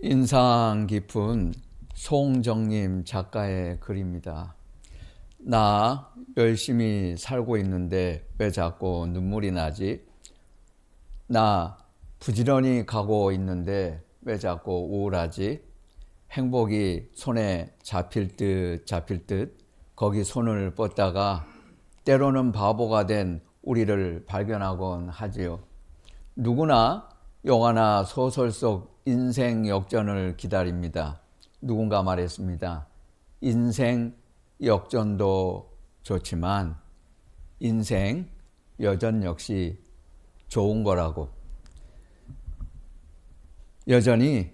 인상 깊은 송정림 작가의 글입니다. 나 열심히 살고 있는데 왜 자꾸 눈물이 나지? 나 부지런히 가고 있는데 왜 자꾸 우울하지? 행복이 손에 잡힐 듯 거기 손을 뻗다가 때로는 바보가 된 우리를 발견하곤 하지요. 누구나 영화나 소설 속 인생 역전을 기다립니다. 누군가 말했습니다. 인생 역전도 좋지만 인생 여전 역시 좋은 거라고. 여전히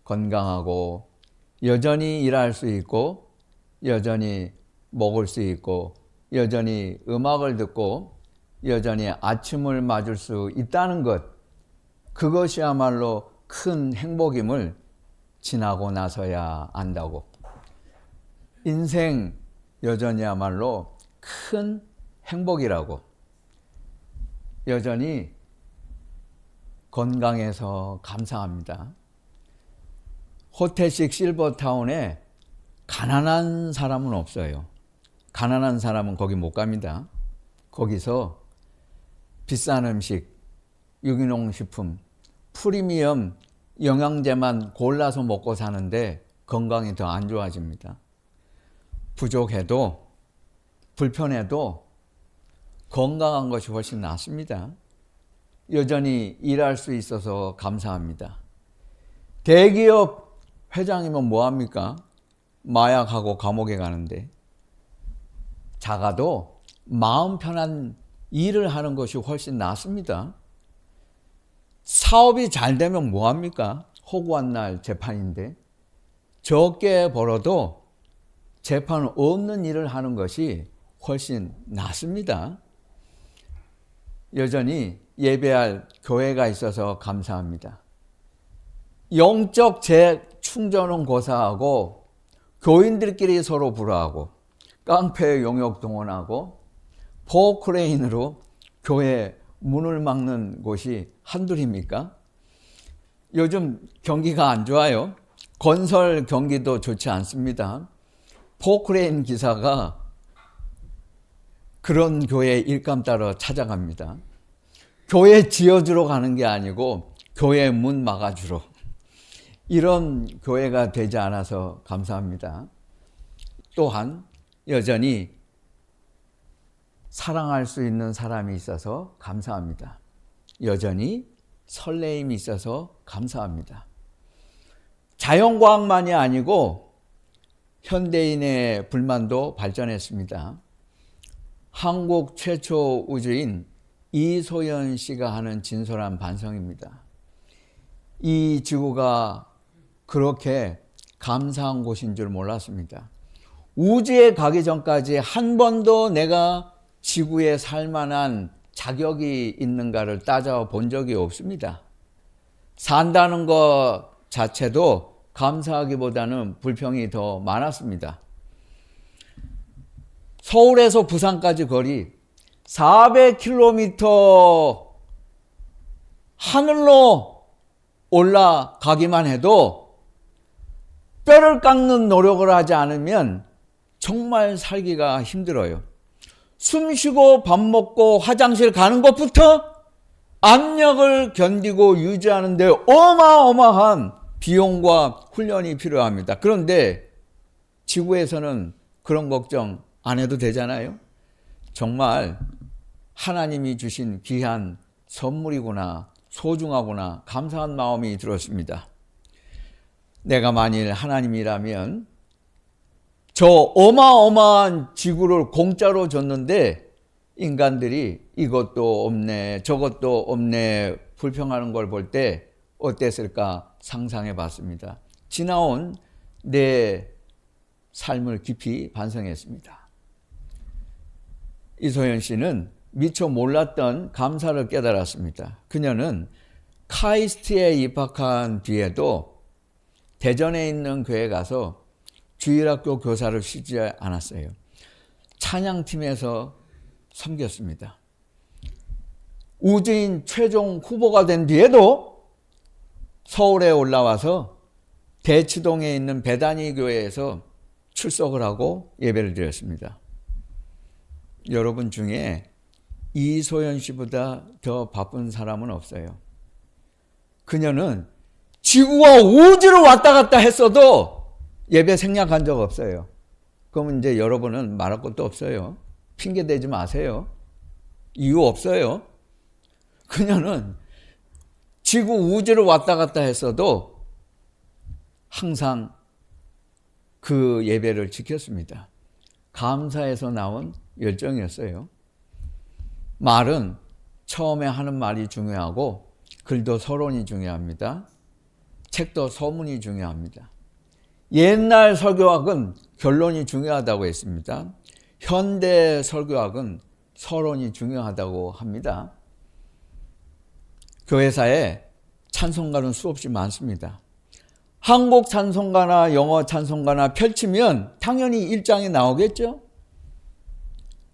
건강하고 여전히 일할 수 있고 여전히 먹을 수 있고 여전히 음악을 듣고 여전히 아침을 맞을 수 있다는 것, 그것이야말로 큰 행복임을 지나고 나서야 안다고. 인생 여전히야말로 큰 행복이라고. 여전히 건강해서 감사합니다. 호텔식 실버타운에 가난한 사람은 없어요. 가난한 사람은 거기 못 갑니다. 거기서 비싼 음식, 유기농 식품, 프리미엄 영양제만 골라서 먹고 사는데 건강이 더 안 좋아집니다. 부족해도 불편해도 건강한 것이 훨씬 낫습니다. 여전히 일할 수 있어서 감사합니다. 대기업 회장이면 뭐합니까? 마약하고 감옥에 가는데. 작아도 마음 편한 일을 하는 것이 훨씬 낫습니다. 사업이 잘 되면 뭐합니까? 허구한 날 재판인데. 적게 벌어도 재판 없는 일을 하는 것이 훨씬 낫습니다. 여전히 예배할 교회가 있어서 감사합니다. 영적 재충전은 고사하고 교인들끼리 서로 불화하고 깡패 용역 동원하고 포크레인으로 교회 문을 막는 곳이 한둘입니까? 요즘 경기가 안 좋아요. 건설 경기도 좋지 않습니다. 포크레인 기사가 그런 교회 일감 따러 찾아갑니다. 교회 지어주러 가는 게 아니고 교회 문 막아주러. 이런 교회가 되지 않아서 감사합니다. 또한 여전히 사랑할 수 있는 사람이 있어서 감사합니다. 여전히 설레임이 있어서 감사합니다. 자연과학만이 아니고 현대인의 불만도 발전했습니다. 한국 최초 우주인 이소연 씨가 하는 진솔한 반성입니다. 이 지구가 그렇게 감사한 곳인 줄 몰랐습니다. 우주에 가기 전까지 한 번도 내가 지구에 살 만한 자격이 있는가를 따져본 적이 없습니다. 산다는 것 자체도 감사하기보다는 불평이 더 많았습니다. 서울에서 부산까지 거리 400km 하늘로 올라가기만 해도 뼈를 깎는 노력을 하지 않으면 정말 살기가 힘들어요. 숨 쉬고 밥 먹고 화장실 가는 것부터 압력을 견디고 유지하는 데 어마어마한 비용과 훈련이 필요합니다. 그런데 지구에서는 그런 걱정 안 해도 되잖아요. 정말 하나님이 주신 귀한 선물이구나, 소중하구나, 감사한 마음이 들었습니다. 내가 만일 하나님이라면 저 어마어마한 지구를 공짜로 줬는데 인간들이 이것도 없네, 저것도 없네 불평하는 걸 볼 때 어땠을까 상상해 봤습니다. 지나온 내 삶을 깊이 반성했습니다. 이소연 씨는 미처 몰랐던 감사를 깨달았습니다. 그녀는 카이스트에 입학한 뒤에도 대전에 있는 교회에 가서 주일학교 교사를 쉬지 않았어요. 찬양팀에서 섬겼습니다. 우주인 최종 후보가 된 뒤에도 서울에 올라와서 대치동에 있는 베다니 교회에서 출석을 하고 예배를 드렸습니다. 여러분 중에 이소연 씨보다 더 바쁜 사람은 없어요. 그녀는 지구와 우주를 왔다 갔다 했어도 예배 생략한 적 없어요. 그러면 이제 여러분은 말할 것도 없어요. 핑계 대지 마세요. 이유 없어요. 그녀는 지구 우주를 왔다 갔다 했어도 항상 그 예배를 지켰습니다. 감사해서 나온 열정이었어요. 말은 처음에 하는 말이 중요하고 글도 서론이 중요합니다. 책도 서문이 중요합니다. 옛날 설교학은 결론이 중요하다고 했습니다. 현대 설교학은 서론이 중요하다고 합니다. 교회사에 찬송가는 수없이 많습니다. 한국 찬송가나 영어 찬송가나 펼치면 당연히 1장에 나오겠죠?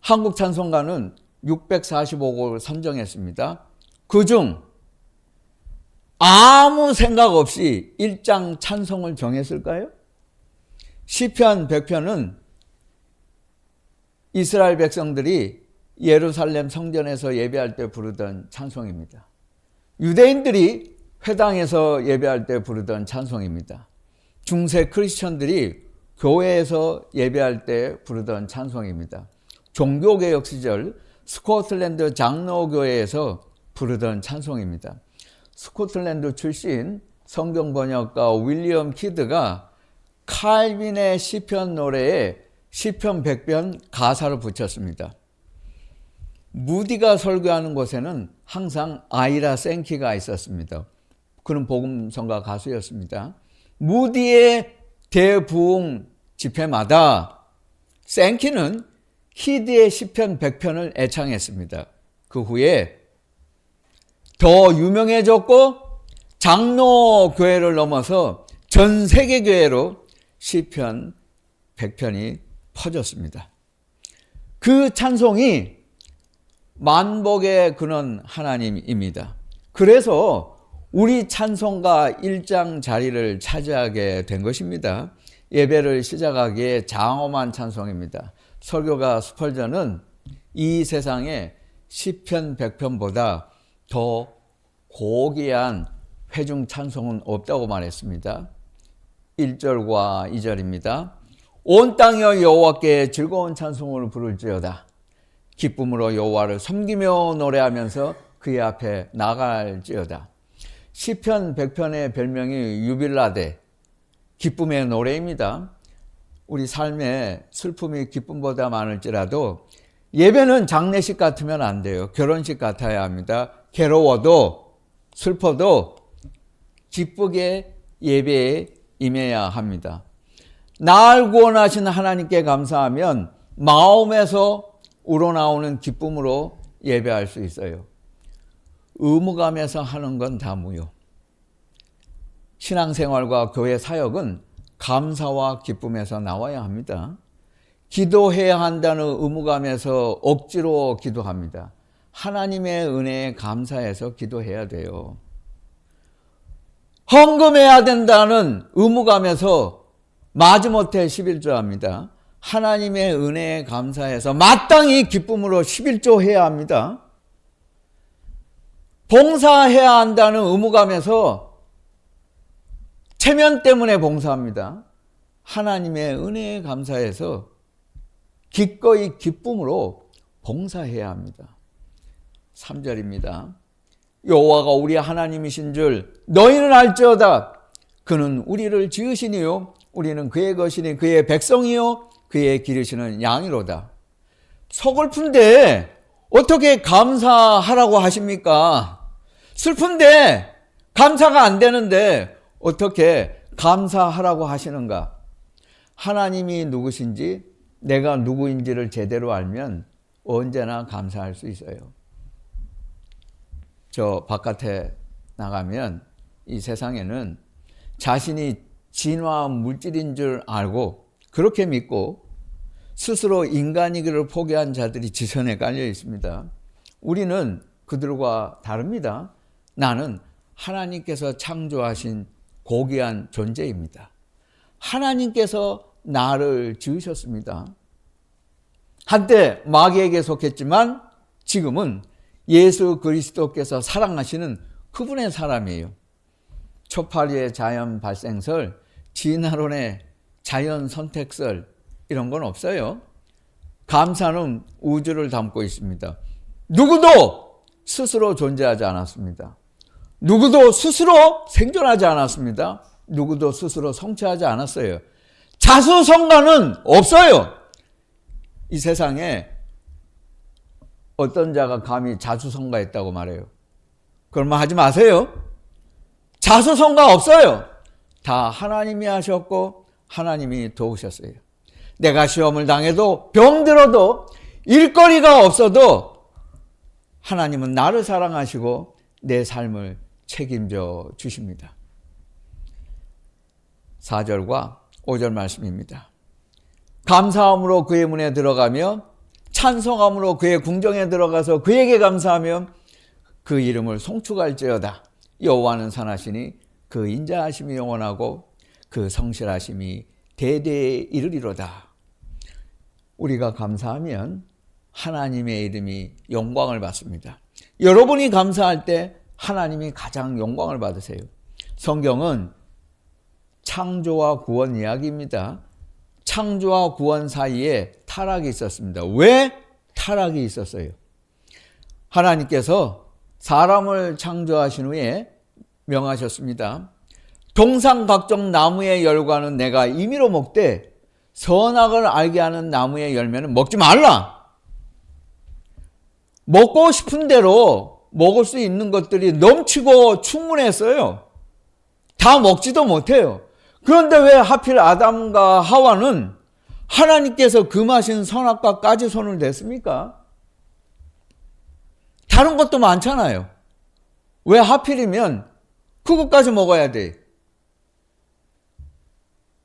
한국 찬송가는 645곡을 선정했습니다. 그중 아무 생각 없이 1장 찬송을 정했을까요? 시편 100편은 이스라엘 백성들이 예루살렘 성전에서 예배할 때 부르던 찬송입니다. 유대인들이 회당에서 예배할 때 부르던 찬송입니다. 중세 크리스천들이 교회에서 예배할 때 부르던 찬송입니다. 종교개혁 시절 스코틀랜드 장로교회에서 부르던 찬송입니다. 스코틀랜드 출신 성경번역가 윌리엄 키드가 칼빈의 시편 노래에 시편 100편 가사를 붙였습니다. 무디가 설교하는 곳에는 항상 아이라 생키가 있었습니다. 그는 복음성가 가수였습니다. 무디의 대부흥 집회마다 생키는 키드의 시편 100편을 애창했습니다. 그 후에 더 유명해졌고 장로교회를 넘어서 전 세계 교회로 시편 100편이 퍼졌습니다. 그 찬송이 만복의 근원 하나님입니다. 그래서 우리 찬송가 1장 자리를 차지하게 된 것입니다. 예배를 시작하기에 장엄한 찬송입니다. 설교가 스펄전은 이 세상에 시편 100편보다 더 고귀한 회중 찬송은 없다고 말했습니다. 1절과 2절입니다. 온 땅이여 여호와께 즐거운 찬송을 부를지어다. 기쁨으로 여호와를 섬기며 노래하면서 그의 앞에 나갈지어다. 시편 100편의 별명이 유빌라데, 기쁨의 노래입니다. 우리 삶에 슬픔이 기쁨보다 많을지라도 예배는 장례식 같으면 안 돼요. 결혼식 같아야 합니다. 괴로워도 슬퍼도 기쁘게 예배에 임해야 합니다. 날 구원하신 하나님께 감사하면 마음에서 우러나오는 기쁨으로 예배할 수 있어요. 의무감에서 하는 건 다 무효. 신앙생활과 교회 사역은 감사와 기쁨에서 나와야 합니다. 기도해야 한다는 의무감에서 억지로 기도합니다. 하나님의 은혜에 감사해서 기도해야 돼요. 헌금해야 된다는 의무감에서 마지못해 11조 합니다. 하나님의 은혜에 감사해서 마땅히 기쁨으로 11조 해야 합니다. 봉사해야 한다는 의무감에서 체면 때문에 봉사합니다. 하나님의 은혜에 감사해서 기꺼이 기쁨으로 봉사해야 합니다. 3절입니다. 여호와가 우리 하나님이신 줄 너희는 알지어다. 그는 우리를 지으시니요 우리는 그의 것이니 그의 백성이요 그의 기르시는 양이로다. 서글픈데 어떻게 감사하라고 하십니까? 슬픈데 감사가 안 되는데 어떻게 감사하라고 하시는가? 하나님이 누구신지 내가 누구인지를 제대로 알면 언제나 감사할 수 있어요. 저 바깥에 나가면 이 세상에는 자신이 진화 물질인 줄 알고 그렇게 믿고 스스로 인간이기를 포기한 자들이 지선에 깔려 있습니다. 우리는 그들과 다릅니다. 나는 하나님께서 창조하신 고귀한 존재입니다. 하나님께서 나를 지으셨습니다. 한때 마귀에게 속했지만 지금은 예수 그리스도께서 사랑하시는 그분의 사람이에요. 초파리의 자연 발생설, 진화론의 자연 선택설 이런 건 없어요. 감사는 우주를 담고 있습니다. 누구도 스스로 존재하지 않았습니다. 누구도 스스로 생존하지 않았습니다. 누구도 스스로 성취하지 않았어요. 자수성가는 없어요. 이 세상에 어떤 자가 감히 자수성가했다고 말해요. 그런 말 하지 마세요. 자수성가 없어요. 다 하나님이 하셨고 하나님이 도우셨어요. 내가 시험을 당해도 병들어도 일거리가 없어도 하나님은 나를 사랑하시고 내 삶을 책임져 주십니다. 4절과 5절 말씀입니다. 감사함으로 그의 문에 들어가며 찬송함으로 그의 궁정에 들어가서 그에게 감사하며 그 이름을 송축할지어다. 여호와는 선하시니 그 인자하심이 영원하고 그 성실하심이 대대에 이르리로다. 우리가 감사하면 하나님의 이름이 영광을 받습니다. 여러분이 감사할 때 하나님이 가장 영광을 받으세요. 성경은 창조와 구원 이야기입니다. 창조와 구원 사이에 타락이 있었습니다. 왜 타락이 있었어요? 하나님께서 사람을 창조하신 후에 명하셨습니다. 동상 각종 나무의 열과는 내가 임의로 먹되 선악을 알게 하는 나무의 열매는 먹지 말라. 먹고 싶은 대로 먹을 수 있는 것들이 넘치고 충분했어요. 다 먹지도 못해요. 그런데 왜 하필 아담과 하와는 하나님께서 금하신 선악과까지 손을 댔습니까? 다른 것도 많잖아요. 왜 하필이면 그것까지 먹어야 돼?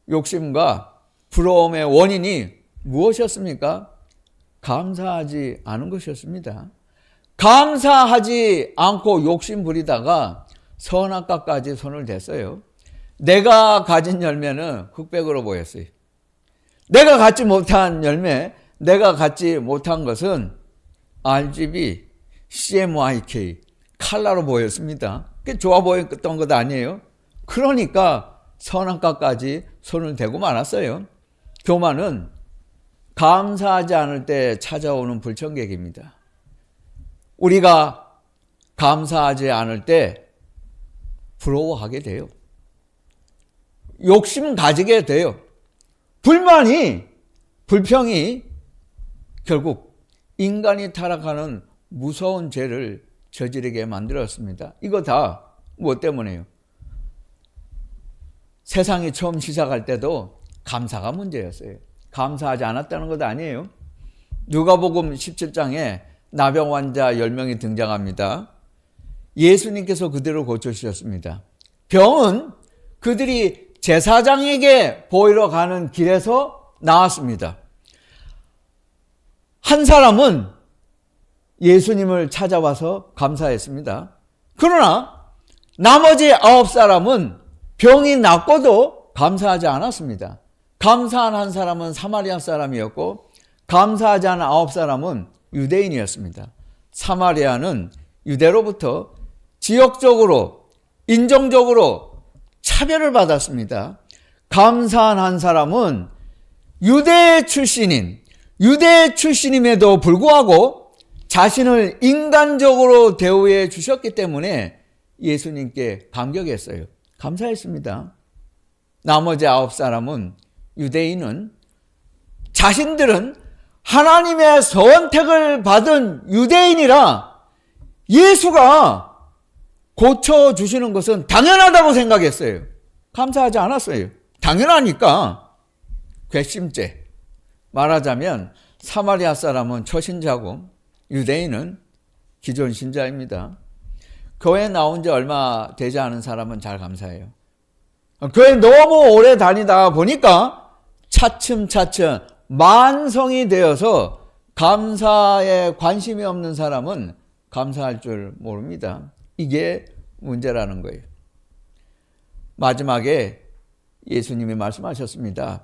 욕심과 부러움의 원인이 무엇이었습니까? 감사하지 않은 것이었습니다. 감사하지 않고 욕심 부리다가 선악과까지 손을 댔어요. 내가 가진 열매는 흑백으로 보였어요. 내가 갖지 못한 열매, 내가 갖지 못한 것은 RGB, CMYK, 칼라로 보였습니다. 그게 좋아 보였던 것 아니에요? 그러니까 선악과까지 손을 대고 말았어요. 교만은 감사하지 않을 때 찾아오는 불청객입니다. 우리가 감사하지 않을 때 부러워하게 돼요. 욕심 가지게 돼요. 불만이, 불평이 결국 인간이 타락하는 무서운 죄를 저지르게 만들었습니다. 이거 다 무엇 때문에요? 세상이 처음 시작할 때도 감사가 문제였어요. 감사하지 않았다는 것 아니에요. 누가복음 17장에 나병 환자 10명이 등장합니다. 예수님께서 그들을 고쳐주셨습니다. 병은 그들이 제사장에게 보이러 가는 길에서 나왔습니다. 한 사람은 예수님을 찾아와서 감사했습니다. 그러나 나머지 9사람은 병이 낫고도 감사하지 않았습니다. 감사한 한 사람은 사마리아 사람이었고 감사하지 않은 9사람은 유대인이었습니다. 사마리아는 유대로부터 지역적으로, 인종적으로 차별을 받았습니다. 감사한 한 사람은 유대 출신임에도 불구하고 자신을 인간적으로 대우해 주셨기 때문에 예수님께 감격했어요. 감사했습니다. 나머지 9사람은, 유대인은 자신들은 하나님의 선택을 받은 유대인이라 예수가 고쳐주시는 것은 당연하다고 생각했어요. 감사하지 않았어요. 당연하니까. 괘씸죄. 말하자면 사마리아 사람은 초신자고 유대인은 기존 신자입니다. 교회 나온 지 얼마 되지 않은 사람은 잘 감사해요. 교회 너무 오래 다니다 보니까 차츰차츰 만성이 되어서 감사에 관심이 없는 사람은 감사할 줄 모릅니다. 이게 문제라는 거예요. 마지막에 예수님이 말씀하셨습니다.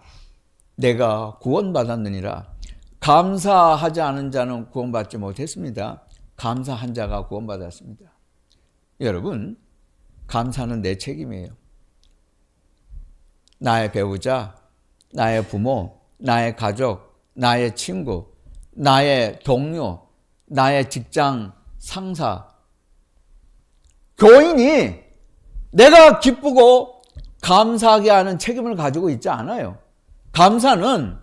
내가 구원받았느니라. 감사하지 않은 자는 구원받지 못했습니다. 감사한 자가 구원받았습니다. 여러분, 감사는 내 책임이에요. 나의 배우자, 나의 부모, 나의 가족, 나의 친구, 나의 동료, 나의 직장 상사, 교인이 내가 기쁘고 감사하게 하는 책임을 가지고 있지 않아요. 감사는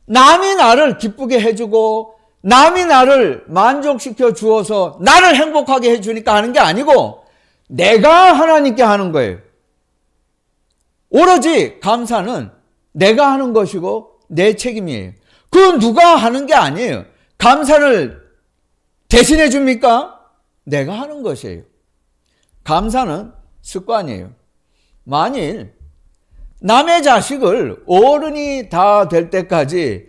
남이 나를 기쁘게 해주고 남이 나를 만족시켜 주어서 나를 행복하게 해주니까 하는 게 아니고 내가 하나님께 하는 거예요. 오로지 감사는 내가 하는 것이고 내 책임이에요. 그 누가 하는 게 아니에요. 감사를 대신해 줍니까? 내가 하는 것이에요. 감사는 습관이에요. 만일 남의 자식을 어른이 다 될 때까지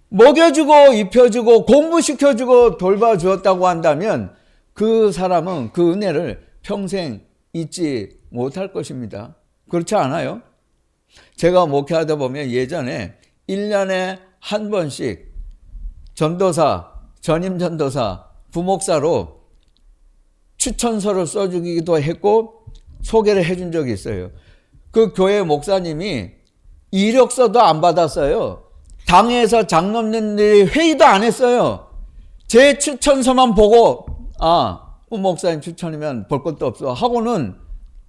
먹여주고 입혀주고 공부시켜주고 돌봐주었다고 한다면 그 사람은 그 은혜를 평생 잊지 못할 것입니다. 그렇지 않아요? 제가 목회하다 보면 예전에 1년에 한 번씩 전도사, 전임 전도사, 부목사로 추천서를 써주기도 했고 소개를 해준 적이 있어요. 그 교회 목사님이 이력서도 안 받았어요. 당에서 장로님들이 회의도 안 했어요. 제 추천서만 보고 목사님 추천이면 볼 것도 없어 하고는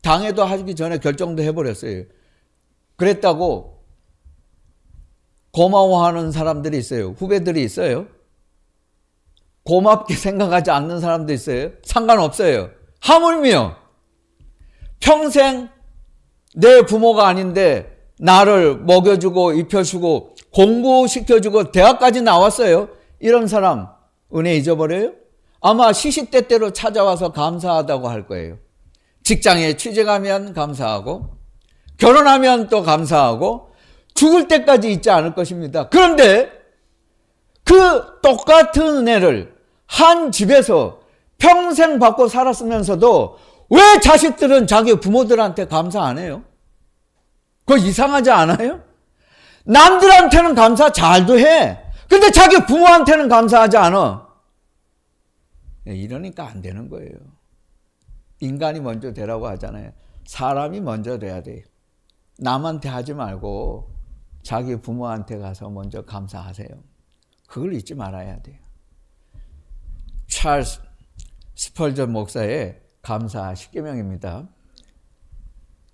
당에도 하기 전에 결정도 해버렸어요. 그랬다고 고마워하는 사람들이 있어요. 후배들이 있어요. 고맙게 생각하지 않는 사람도 있어요. 상관없어요. 하물며 평생 내 부모가 아닌데 나를 먹여주고 입혀주고 공부시켜주고 대학까지 나왔어요. 이런 사람 은혜 잊어버려요? 아마 시시때때로 찾아와서 감사하다고 할 거예요. 직장에 취직하면 감사하고 결혼하면 또 감사하고 죽을 때까지 잊지 않을 것입니다. 그런데 그 똑같은 은혜를 한 집에서 평생 받고 살았으면서도 왜 자식들은 자기 부모들한테 감사 안 해요? 그거 이상하지 않아요? 남들한테는 감사 잘도 해. 근데 자기 부모한테는 감사하지 않아. 이러니까 안 되는 거예요. 인간이 먼저 되라고 하잖아요. 사람이 먼저 돼야 돼요. 남한테 하지 말고 자기 부모한테 가서 먼저 감사하세요. 그걸 잊지 말아야 돼요. 찰스 스펄전 목사의 감사 10계명입니다.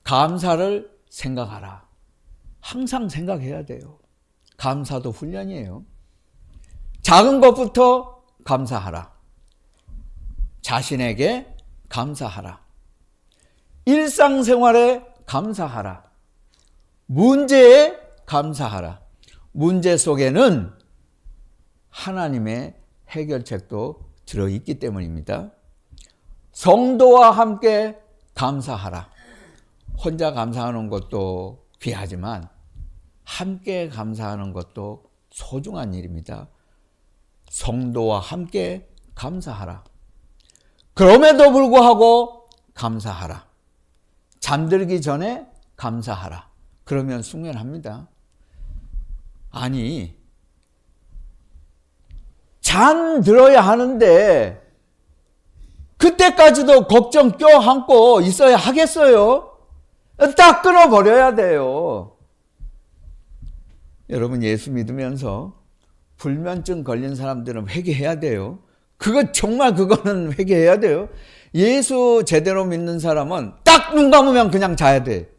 감사를 생각하라. 항상 생각해야 돼요. 감사도 훈련이에요. 작은 것부터 감사하라. 자신에게 감사하라. 일상생활에 감사하라. 문제에 감사하라. 문제 속에는 하나님의 해결책도 들어있기 때문입니다. 성도와 함께 감사하라. 혼자 감사하는 것도 귀하지만 함께 감사하는 것도 소중한 일입니다. 성도와 함께 감사하라. 그럼에도 불구하고 감사하라. 잠들기 전에 감사하라. 그러면 숙면합니다. 아니, 잠들어야 하는데 그때까지도 걱정 껴안고 있어야 하겠어요? 딱 끊어버려야 돼요. 여러분, 예수 믿으면서 불면증 걸린 사람들은 회개해야 돼요. 그거는 회개해야 돼요. 예수 제대로 믿는 사람은 딱 눈 감으면 그냥 자야 돼.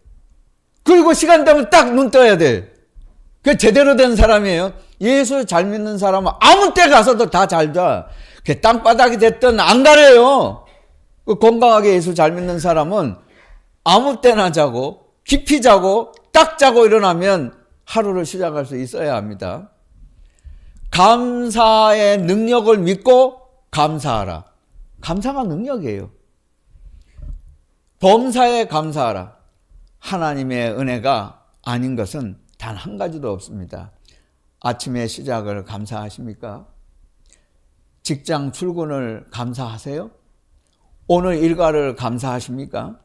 그리고 시간 되면 딱 눈 떠야 돼. 그게 제대로 된 사람이에요. 예수 잘 믿는 사람은 아무 때 가서도 다 잘 자. 그 땅바닥이 됐든 안 가려요. 건강하게 예수 잘 믿는 사람은 아무 때나 자고 깊이 자고 딱 자고 일어나면 하루를 시작할 수 있어야 합니다. 감사의 능력을 믿고 감사하라. 감사가 능력이에요. 범사에 감사하라. 하나님의 은혜가 아닌 것은 단 한 가지도 없습니다. 아침의 시작을 감사하십니까? 직장 출근을 감사하세요? 오늘 일과를 감사하십니까?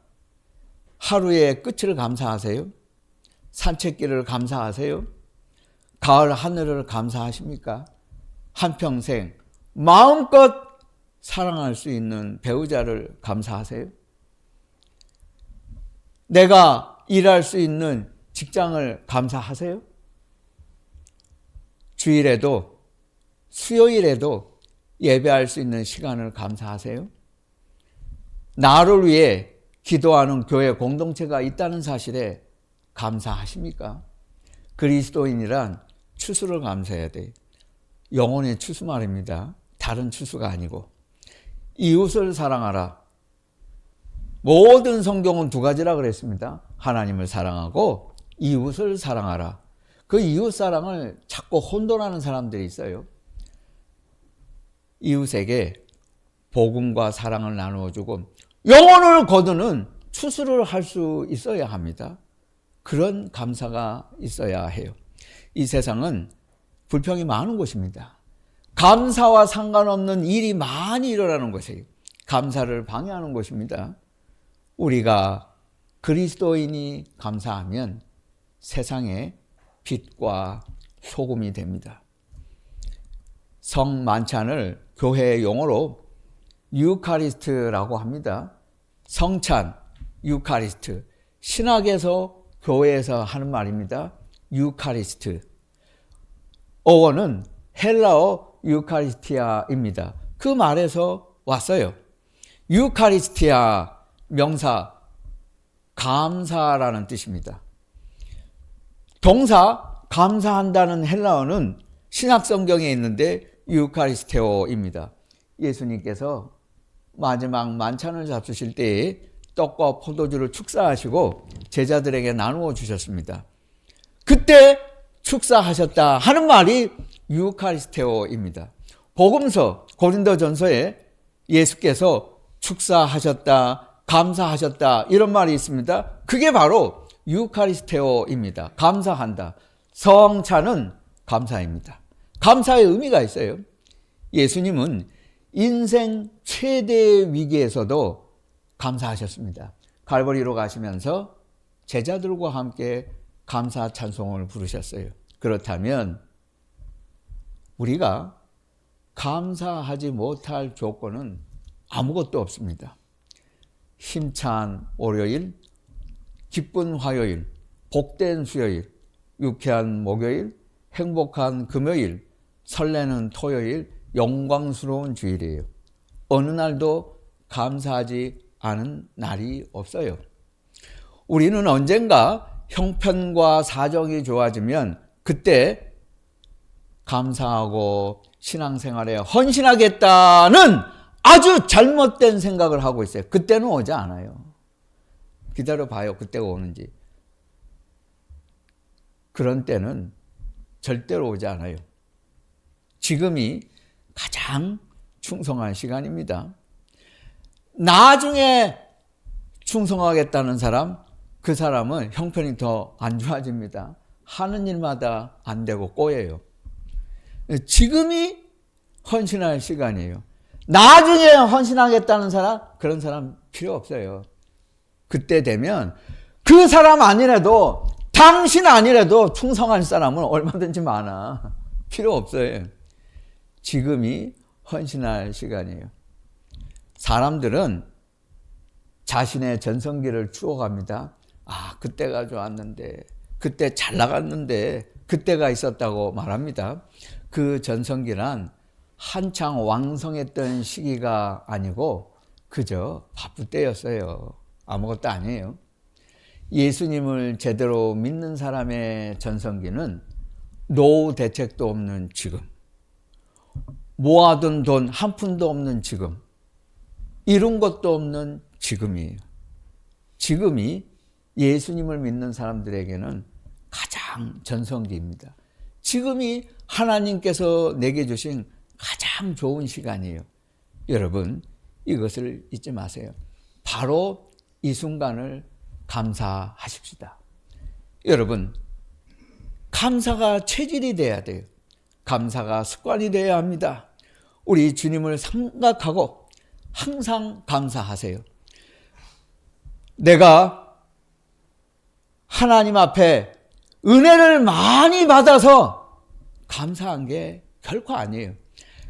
하루의 끝을 감사하세요? 산책길을 감사하세요? 가을 하늘을 감사하십니까? 한평생 마음껏 사랑할 수 있는 배우자를 감사하세요? 내가 일할 수 있는 직장을 감사하세요? 주일에도 수요일에도 예배할 수 있는 시간을 감사하세요? 나를 위해 기도하는 교회 공동체가 있다는 사실에 감사하십니까? 그리스도인이란 추수를 감사해야 돼요. 영혼의 추수 말입니다. 다른 추수가 아니고. 이웃을 사랑하라. 모든 성경은 두 가지라 그랬습니다. 하나님을 사랑하고 이웃을 사랑하라. 그 이웃 사랑을 자꾸 혼돈하는 사람들이 있어요. 이웃에게 복음과 사랑을 나누어주고 영혼을 거두는 추수를 할 수 있어야 합니다. 그런 감사가 있어야 해요. 이 세상은 불평이 많은 곳입니다. 감사와 상관없는 일이 많이 일어나는 곳이에요. 감사를 방해하는 곳입니다. 우리가 그리스도인이 감사하면 세상의 빛과 소금이 됩니다. 성만찬을 교회 용어로 유카리스트라고 합니다. 성찬, 유카리스트. 신학에서 교회에서 하는 말입니다. 유카리스트. 어원은 헬라어 유카리스티아입니다. 그 말에서 왔어요. 유카리스티아 명사 감사라는 뜻입니다. 동사 감사한다는 헬라어는 신약 성경에 있는데 유카리스테오입니다. 예수님께서 마지막 만찬을 잡수실 때에 떡과 포도주를 축사하시고 제자들에게 나누어 주셨습니다. 그때 축사하셨다 하는 말이 유카리스테오입니다. 복음서 고린도전서에 예수께서 축사하셨다, 감사하셨다 이런 말이 있습니다. 그게 바로 유카리스테오입니다. 감사한다. 성찬은 감사입니다. 감사의 의미가 있어요. 예수님은 인생 최대의 위기에서도 감사하셨습니다. 갈보리로 가시면서 제자들과 함께 감사 찬송을 부르셨어요. 그렇다면 우리가 감사하지 못할 조건은 아무것도 없습니다. 힘찬 월요일, 기쁜 화요일, 복된 수요일, 유쾌한 목요일, 행복한 금요일, 설레는 토요일, 영광스러운 주일이에요. 어느 날도 감사하지 않은 날이 없어요. 우리는 언젠가 형편과 사정이 좋아지면 그때 감사하고 신앙생활에 헌신하겠다는 아주 잘못된 생각을 하고 있어요. 그때는 오지 않아요. 기다려봐요. 그때가 오는지. 그런 때는 절대로 오지 않아요. 지금이 가장 충성한 시간입니다. 나중에 충성하겠다는 사람, 그 사람은 형편이 더 안 좋아집니다. 하는 일마다 안 되고 꼬여요. 지금이 헌신할 시간이에요. 나중에 헌신하겠다는 사람, 그런 사람 필요 없어요. 그때 되면 그 사람 아니라도, 당신 아니라도 충성할 사람은 얼마든지 많아. 필요 없어요. 지금이 헌신할 시간이에요. 사람들은 자신의 전성기를 추억합니다. 아, 그때가 좋았는데, 그때 잘 나갔는데, 그때가 있었다고 말합니다. 그 전성기란 한창 왕성했던 시기가 아니고 그저 바쁠 때였어요. 아무것도 아니에요. 예수님을 제대로 믿는 사람의 전성기는 노후 대책도 없는 지금, 모아둔 돈 한 푼도 없는 지금, 이룬 것도 없는 지금이에요. 지금이 예수님을 믿는 사람들에게는 가장 전성기입니다. 지금이 하나님께서 내게 주신 가장 좋은 시간이에요. 여러분, 이것을 잊지 마세요. 바로 이 순간을 감사하십시다. 여러분, 감사가 체질이 돼야 돼요. 감사가 습관이 되어야 합니다. 우리 주님을 생각하고 항상 감사하세요. 내가 하나님 앞에 은혜를 많이 받아서 감사한 게 결코 아니에요.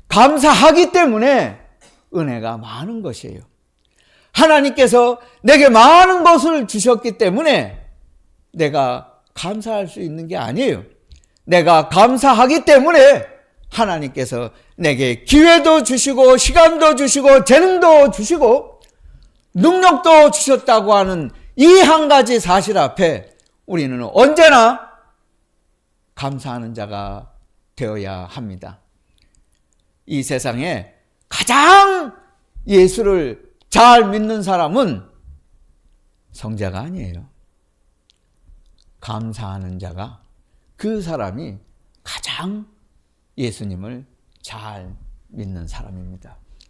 감사하기 때문에 은혜가 많은 것이에요. 하나님께서 내게 많은 것을 주셨기 때문에 내가 감사할 수 있는 게 아니에요. 내가 감사하기 때문에 하나님께서 내게 기회도 주시고 시간도 주시고 재능도 주시고 능력도 주셨다고 하는 이 한 가지 사실 앞에 우리는 언제나 감사하는 자가 되어야 합니다. 이 세상에 가장 예수를 잘 믿는 사람은 성자가 아니에요. 감사하는 자가, 그 사람이 가장 예수님을 잘 믿는 사람입니다.